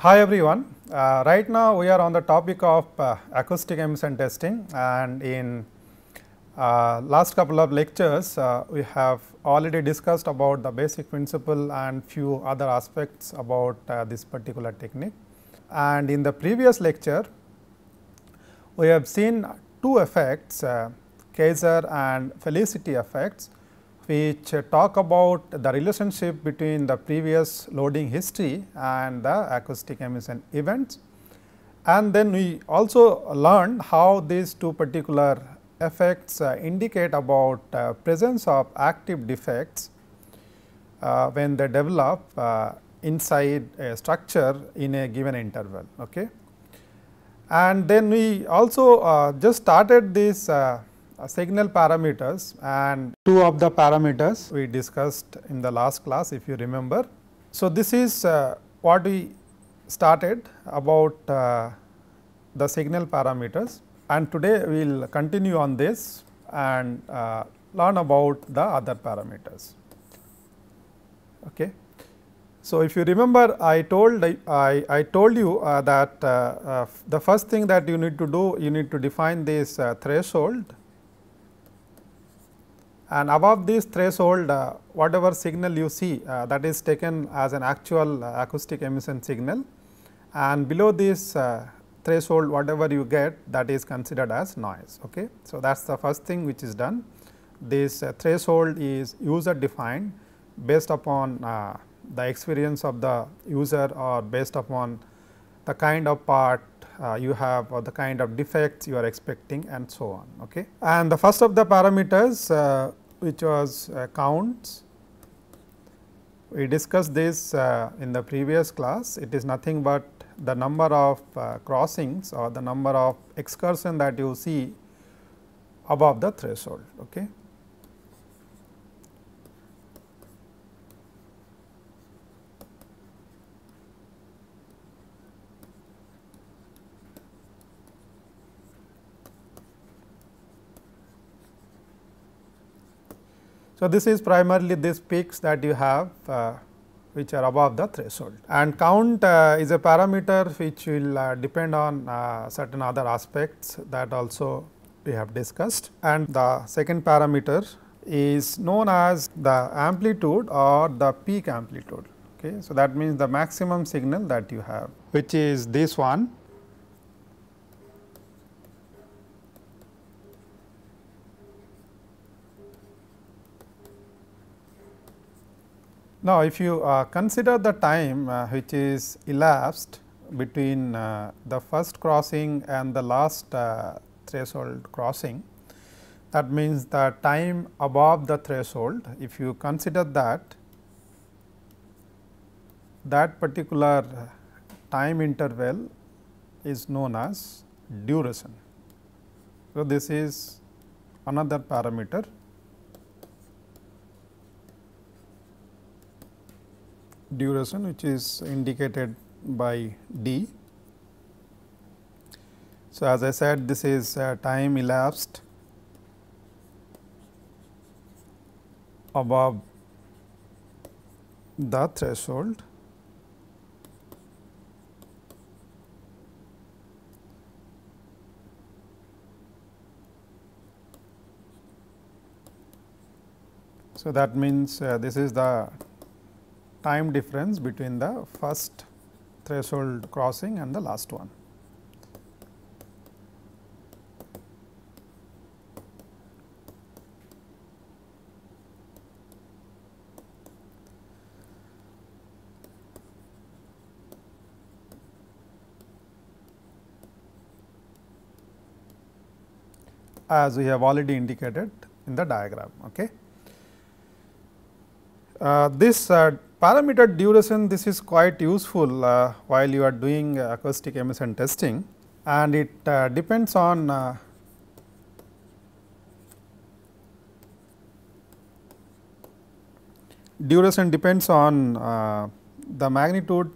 Hi everyone, right now we are on the topic of acoustic emission testing, and in last couple of lectures we have already discussed about the basic principle and few other aspects about this particular technique. And in the previous lecture we have seen two effects, Kaiser and Felicity effects, which talk about the relationship between the previous loading history and the acoustic emission events. And then we also learned how these two particular effects indicate about presence of active defects when they develop inside a structure in a given interval. Okay. And then we also just started this signal parameters, and two of the parameters we discussed in the last class, if you remember. So, this is what we started about the signal parameters, and today we will continue on this and learn about the other parameters. Okay. So, if you remember, I told you that the first thing that you need to do, you need to define this threshold, and above this threshold whatever signal you see that is taken as an actual acoustic emission signal, and below this threshold whatever you get, that is considered as noise. Okay. So, that is the first thing which is done. This threshold is user defined based upon the experience of the user, or based upon the kind of part you have, or the kind of defects you are expecting, and so on. Okay. And the first of the parameters which was counts, we discussed this in the previous class. It is nothing but the number of crossings or the number of excursion that you see above the threshold. Okay. So, this is primarily these peaks that you have which are above the threshold, and count is a parameter which will depend on certain other aspects that also we have discussed. And the second parameter is known as the amplitude or the peak amplitude. Okay. So, that means the maximum signal that you have, which is this one. Now, if you consider the time which is elapsed between the first crossing and the last threshold crossing, that means the time above the threshold, if you consider that particular time interval is known as duration. So, this is another parameter. Duration, which is indicated by D. So, as I said, this is time elapsed above the threshold. So, that means this is the time difference between the first threshold crossing and the last one. As we have already indicated in the diagram. Okay. This parameter duration, this is quite useful while you are doing acoustic emission testing, and it depends on duration depends on the magnitude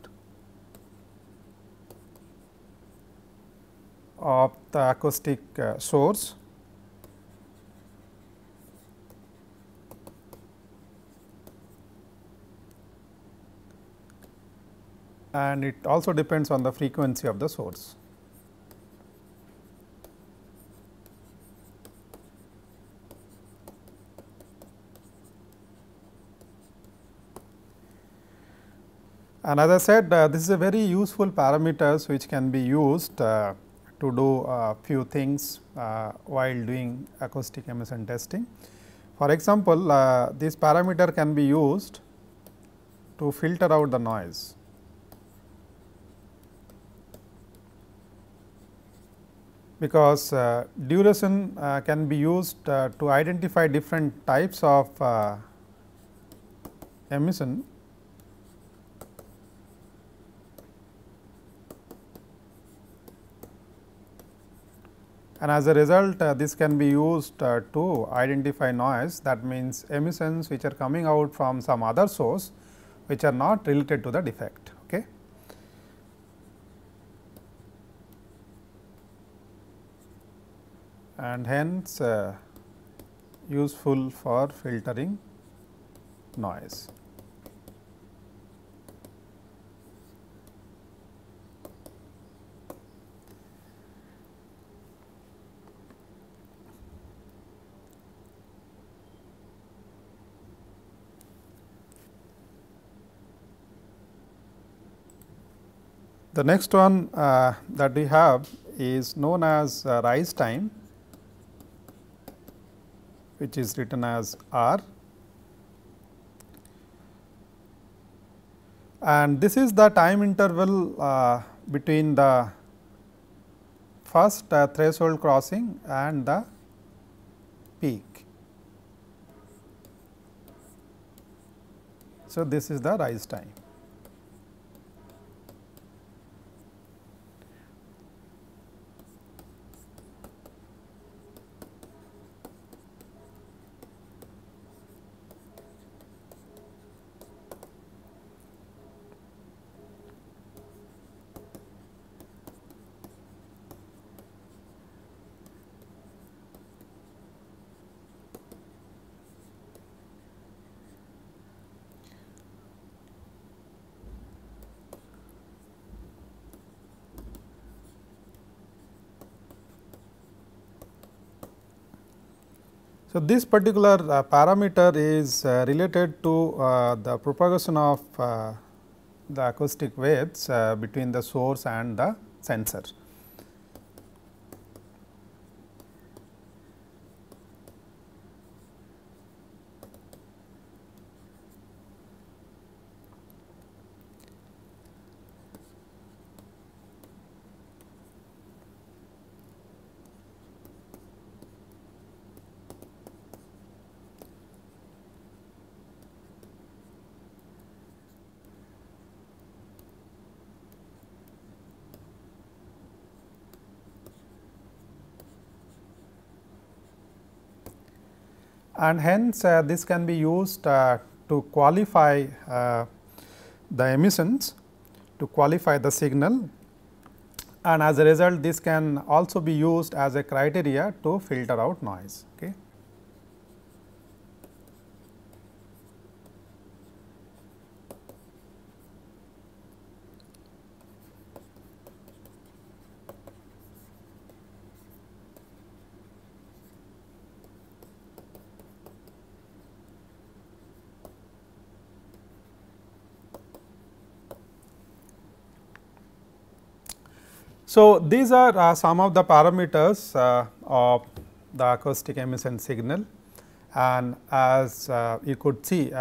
of the acoustic source and it also depends on the frequency of the source. And as I said, this is a very useful parameters which can be used to do few things while doing acoustic emission testing. For example, this parameter can be used to filter out the noise. Because duration can be used to identify different types of emission, and as a result this can be used to identify noise. That means, emissions which are coming out from some other source which are not related to the defect. Okay. And hence useful for filtering noise. The next one that we have is known as rise time, which is written as R, and this is the time interval between the first threshold crossing and the peak. So, this is the rise time. So, this particular parameter is related to the propagation of the acoustic waves between the source and the sensor. And hence this can be used to qualify the emissions, to qualify the signal, and as a result this can also be used as a criteria to filter out noise. Okay. So, these are some of the parameters of the acoustic emission signal, and as you could see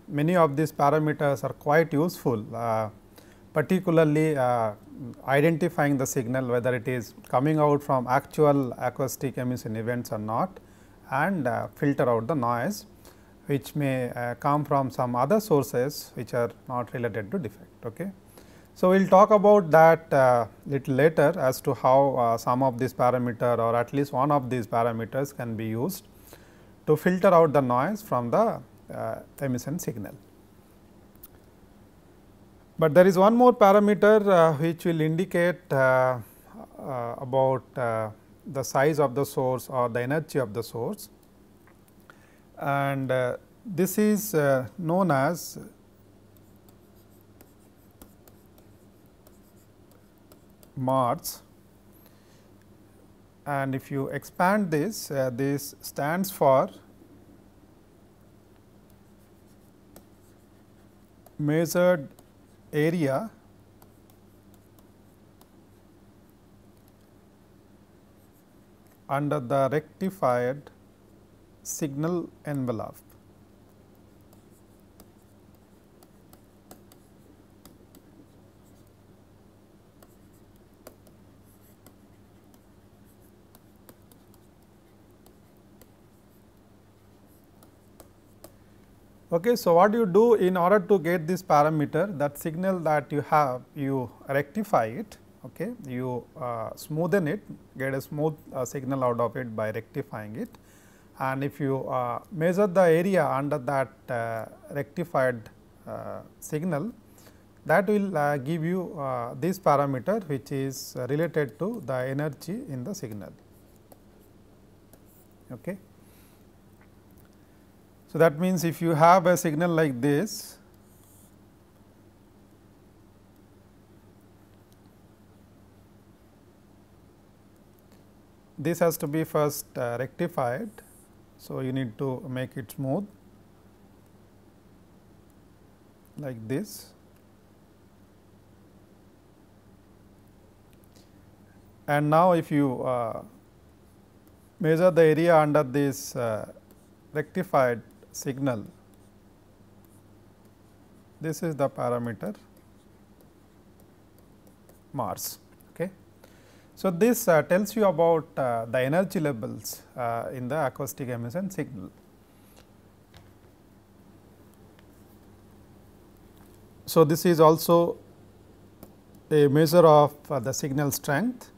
many of these parameters are quite useful, particularly identifying the signal whether it is coming out from actual acoustic emission events or not, and filter out the noise which may come from some other sources which are not related to defect. Okay. So, we will talk about that little later as to how some of these parameter or at least one of these parameters can be used to filter out the noise from the emission signal. But there is one more parameter which will indicate about the size of the source or the energy of the source, and this is known as Mars, and if you expand this, this stands for measured area under the rectified signal envelope. Okay, so what you do in order to get this parameter, that signal that you have, you rectify it, okay, you smoothen it, get a smooth signal out of it by rectifying it, and if you measure the area under that rectified signal, that will give you this parameter, which is related to the energy in the signal. Okay. So, that means if you have a signal like this, this has to be first rectified. So, you need to make it smooth like this, and now if you measure the area under this rectified signal, this is the parameter Mars. Okay. So, this tells you about the energy levels in the acoustic emission signal. So, this is also a measure of the signal strength.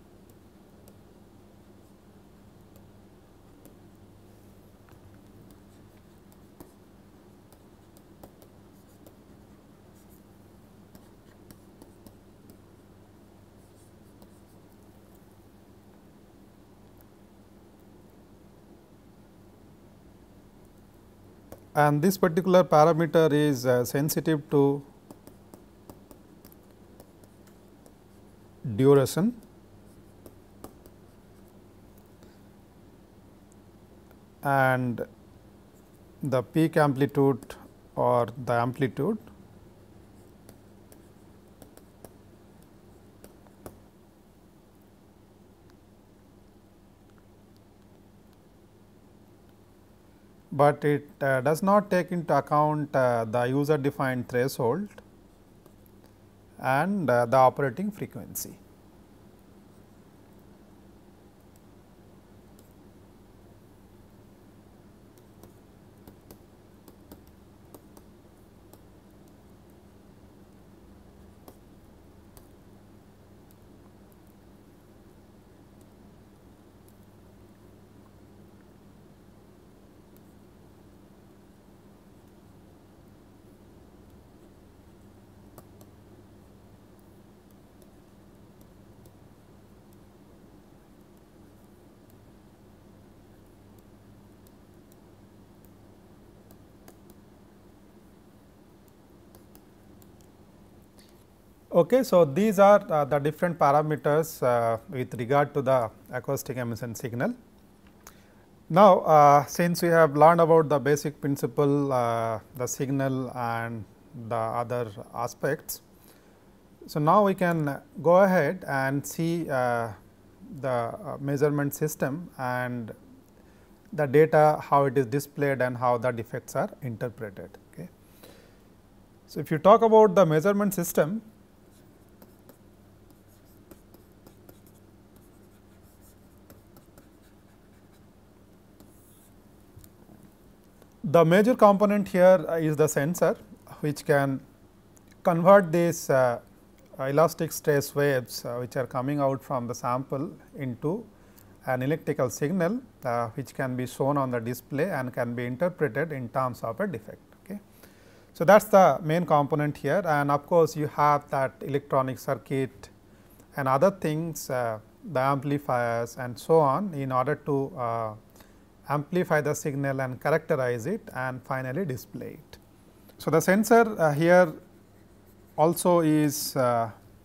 And this particular parameter is sensitive to duration and the peak amplitude or the amplitude. But it does not take into account the user defined threshold and the operating frequency. Okay, so these are the different parameters with regard to the acoustic emission signal. Now, since we have learned about the basic principle, the signal and the other aspects, so now we can go ahead and see the measurement system and the data, how it is displayed and how the defects are interpreted. Okay. So, if you talk about the measurement system, the major component here is the sensor, which can convert these elastic stress waves which are coming out from the sample into an electrical signal which can be shown on the display and can be interpreted in terms of a defect. Okay. So, that is the main component here, and of course, you have that electronic circuit and other things, the amplifiers and so on, in order to amplify the signal and characterize it and finally display it. So, the sensor here also is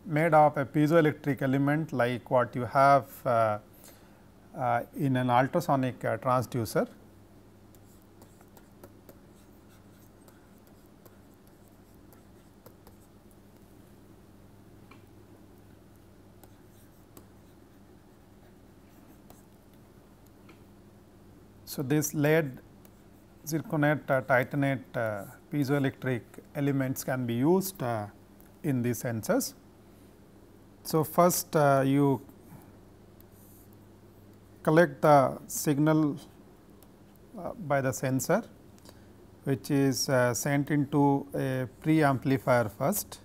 made of a piezoelectric element like what you have in an ultrasonic transducer. So, this lead, zirconate, titanate piezoelectric elements can be used in these sensors. So, first you collect the signal by the sensor, which is sent into a pre-amplifier first.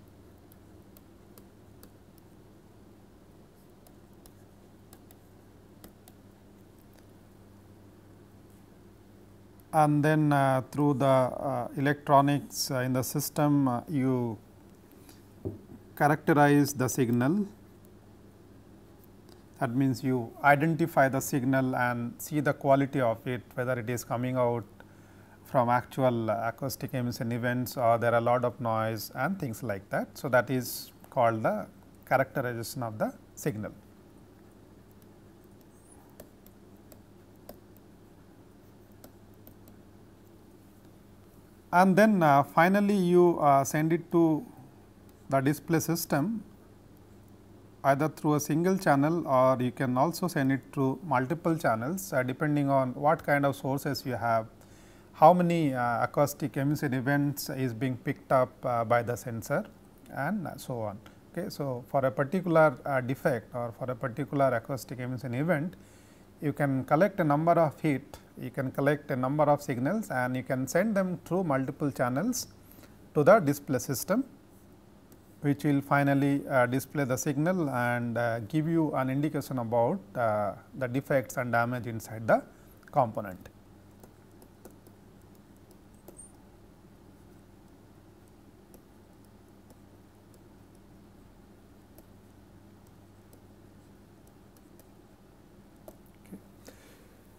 And then through the electronics in the system, you characterize the signal. That means, you identify the signal and see the quality of it, whether it is coming out from actual acoustic emission events or there are a lot of noise and things like that. So, that is called the characterization of the signal. And then finally, you send it to the display system either through a single channel, or you can also send it through multiple channels depending on what kind of sources you have, how many acoustic emission events is being picked up by the sensor and so on. Okay. So, for a particular defect or for a particular acoustic emission event, you can collect a number of hit, you can collect a number of signals and you can send them through multiple channels to the display system, which will finally display the signal and give you an indication about the defects and damage inside the component.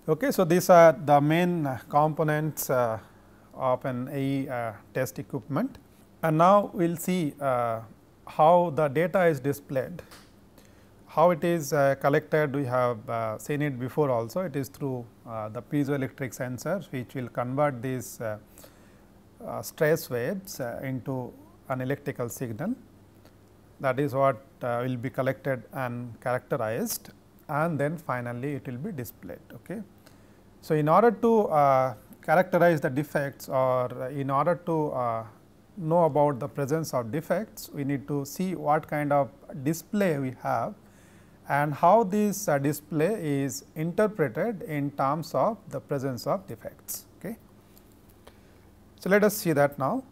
Okay, so these are the main components of an AE test equipment, and now we will see how the data is displayed, how it is collected. We have seen it before also. It is through the piezoelectric sensors, which will convert these stress waves into an electrical signal. That is what will be collected and characterized, and then finally, it will be displayed. Okay. So, in order to characterize the defects, or in order to know about the presence of defects, we need to see what kind of display we have and how this display is interpreted in terms of the presence of defects. Okay. So, let us see that now.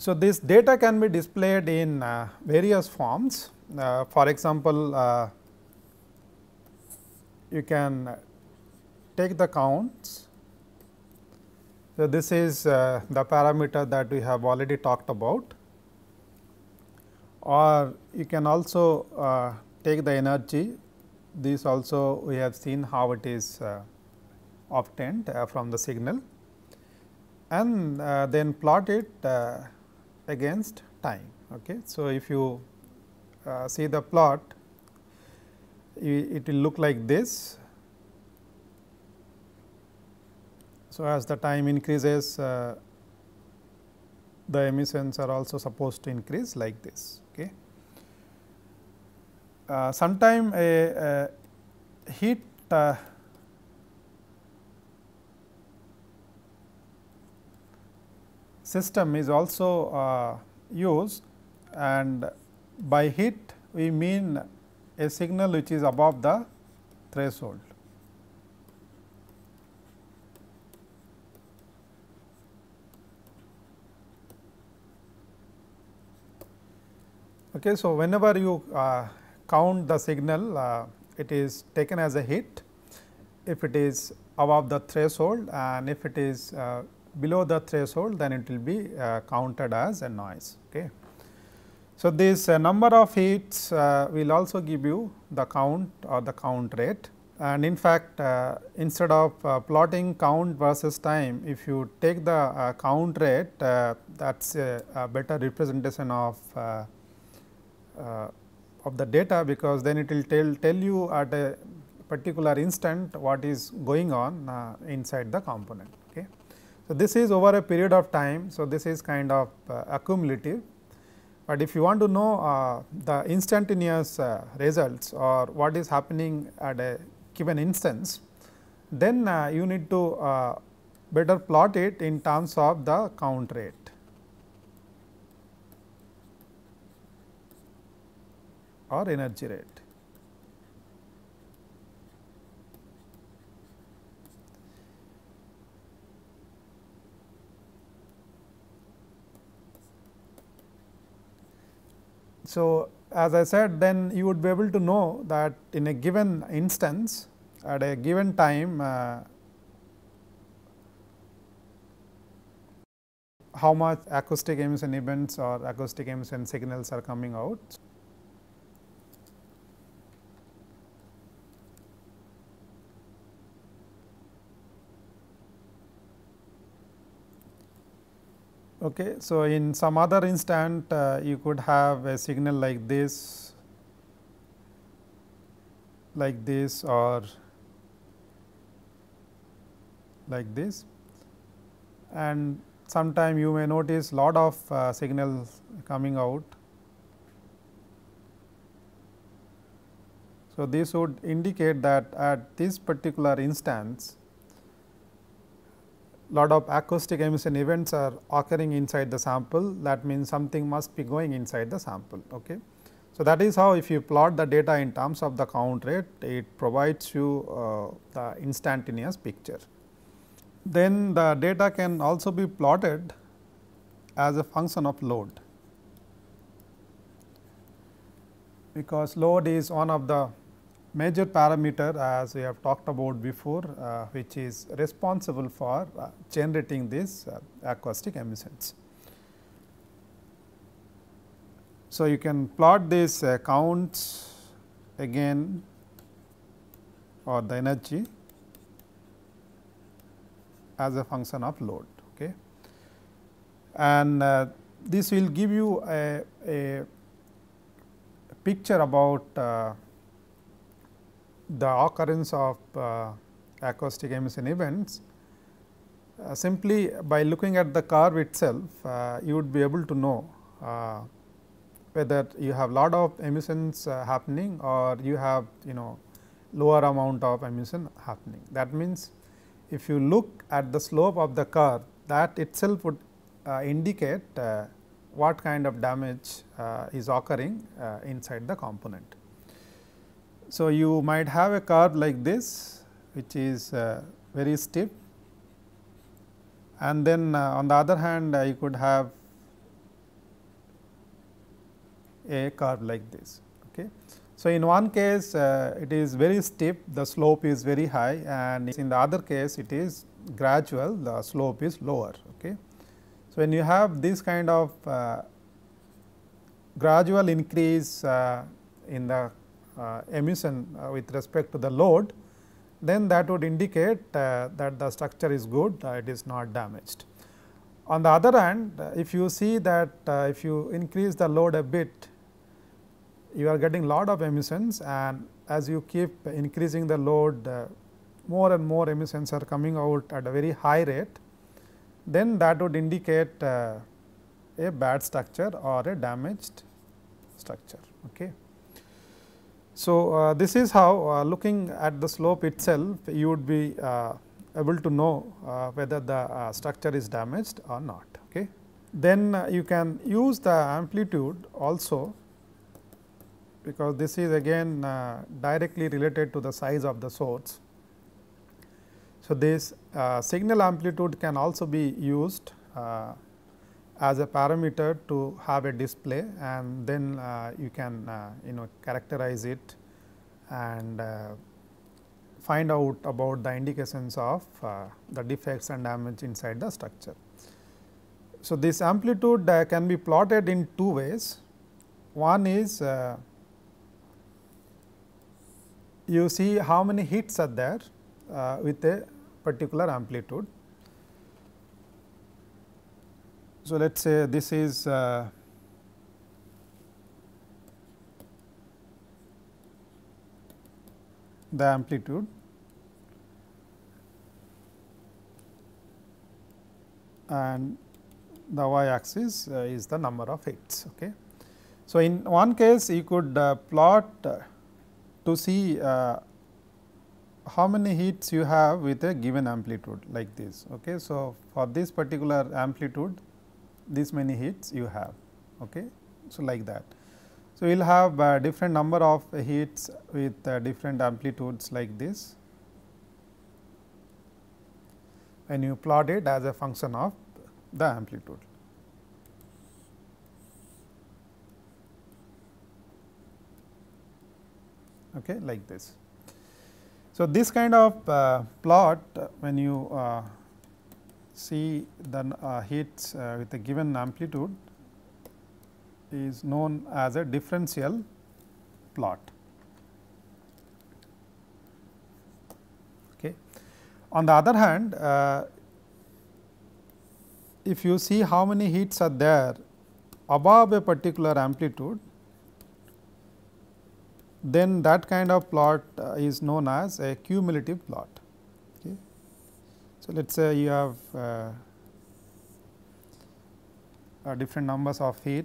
So, this data can be displayed in various forms. For example, you can take the counts. So, this is the parameter that we have already talked about, or you can also take the energy. This also we have seen how it is obtained from the signal, and then plot it against time. Okay. So, if you see the plot, it will look like this. So, as the time increases, the emissions are also supposed to increase like this. Okay. Sometime a heat system is also used, and by heat we mean a signal which is above the threshold. Okay, so, whenever you count the signal, it is taken as a hit if it is above the threshold, and if it is below the threshold, then it will be counted as a noise. Okay. So, this number of hits will also give you the count or the count rate, and in fact, instead of plotting count versus time, if you take the count rate, that is a better representation of the data, because then it will tell you at a particular instant what is going on inside the component. Okay. So, this is over a period of time. So, this is kind of accumulative, but if you want to know the instantaneous results or what is happening at a given instance, then you need to better plot it in terms of the count rate. Or energy rate. So, as I said, then you would be able to know that in a given instance at a given time how much acoustic emission events or acoustic emission signals are coming out. Okay. So, in some other instant you could have a signal like this or like this, and sometime you may notice lot of signals coming out. So, this would indicate that at this particular instance lot of acoustic emission events are occurring inside the sample. That means something must be going inside the sample. Okay. So, that is how if you plot the data in terms of the count rate, it provides you the instantaneous picture. Then the data can also be plotted as a function of load, because load is one of the major parameter, as we have talked about before, which is responsible for generating these acoustic emissions. So, you can plot these counts again or the energy as a function of load. Okay. And this will give you a picture about the occurrence of acoustic emission events. Simply by looking at the curve itself, you would be able to know whether you have lot of emissions happening or you have lower amount of emission happening. That means, if you look at the slope of the curve, that itself would indicate what kind of damage is occurring inside the component. So, you might have a curve like this, which is very steep, and then on the other hand you could have a curve like this. Okay. So, in one case it is very steep, the slope is very high, and in the other case it is gradual, the slope is lower. Okay. So, when you have this kind of gradual increase in the emission with respect to the load, then that would indicate that the structure is good, it is not damaged. On the other hand, if you see that if you increase the load a bit, you are getting lot of emissions, and as you keep increasing the load, more and more emissions are coming out at a very high rate, then that would indicate a bad structure or a damaged structure. Okay. So, this is how looking at the slope itself, you would be able to know whether the structure is damaged or not. Okay. Then you can use the amplitude also, because this is again directly related to the size of the source. So, this signal amplitude can also be used as a parameter to have a display, and then you can characterize it and find out about the indications of the defects and damage inside the structure. So, this amplitude can be plotted in two ways. One is you see how many hits are there with a particular amplitude. So, let us say this is the amplitude, and the y axis is the number of hits. Okay. So, in one case you could plot to see how many hits you have with a given amplitude like this. Okay. So, for this particular amplitude this many hits you have. Okay. So, like that. So, you will have different number of hits with different amplitudes like this, and you plot it as a function of the amplitude. Okay, like this. So, this kind of plot when you see the hits with a given amplitude is known as a differential plot. Okay. On the other hand, if you see how many hits are there above a particular amplitude, then that kind of plot is known as a cumulative plot. Okay. So, let us say you have different numbers of hit.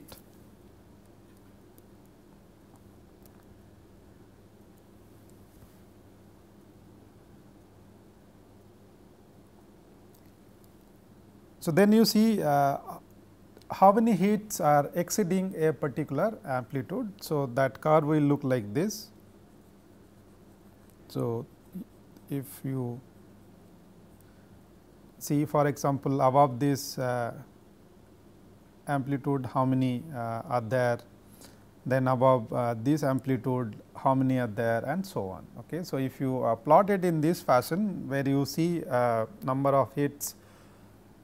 So, then you see how many hits are exceeding a particular amplitude. So, that curve will look like this. So, if you see for example, above this amplitude how many are there, then above this amplitude how many are there, and so on. Okay. So, if you plot it in this fashion where you see number of hits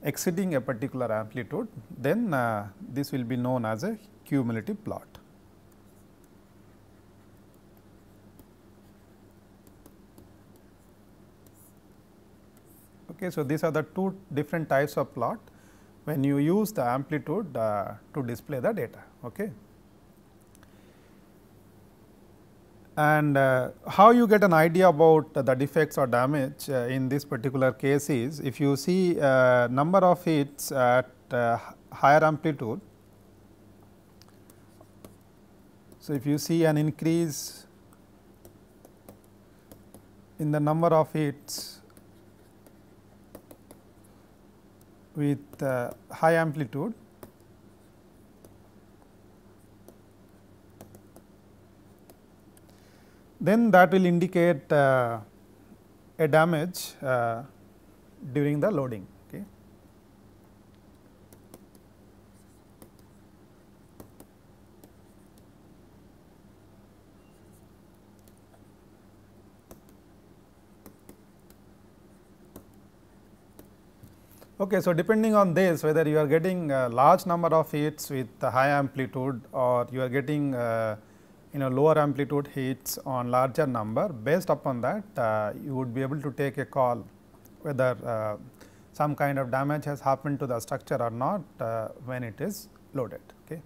exceeding a particular amplitude, then this will be known as a cumulative plot. Okay. So, these are the two different types of plot when you use the amplitude to display the data. Okay. And how you get an idea about the defects or damage in this particular case is, if you see number of hits at higher amplitude. So, if you see an increase in the number of hits with high amplitude, then that will indicate a damage during the loading. Okay. Okay, so depending on this, whether you are getting a large number of hits with high amplitude, or you are getting lower amplitude hits on larger number, based upon that you would be able to take a call whether some kind of damage has happened to the structure or not when it is loaded. Okay.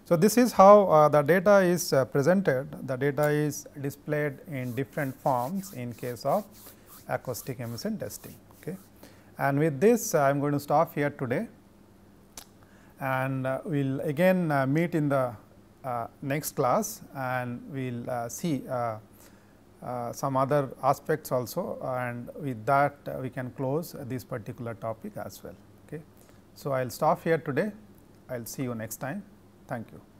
So, this is how the data is presented. The data is displayed in different forms in case of acoustic emission testing. Okay. And with this I am going to stop here today, and we will again meet in the next class, and we will see some other aspects also, and with that we can close this particular topic as well. Okay. So, I will stop here today. I will see you next time. Thank you.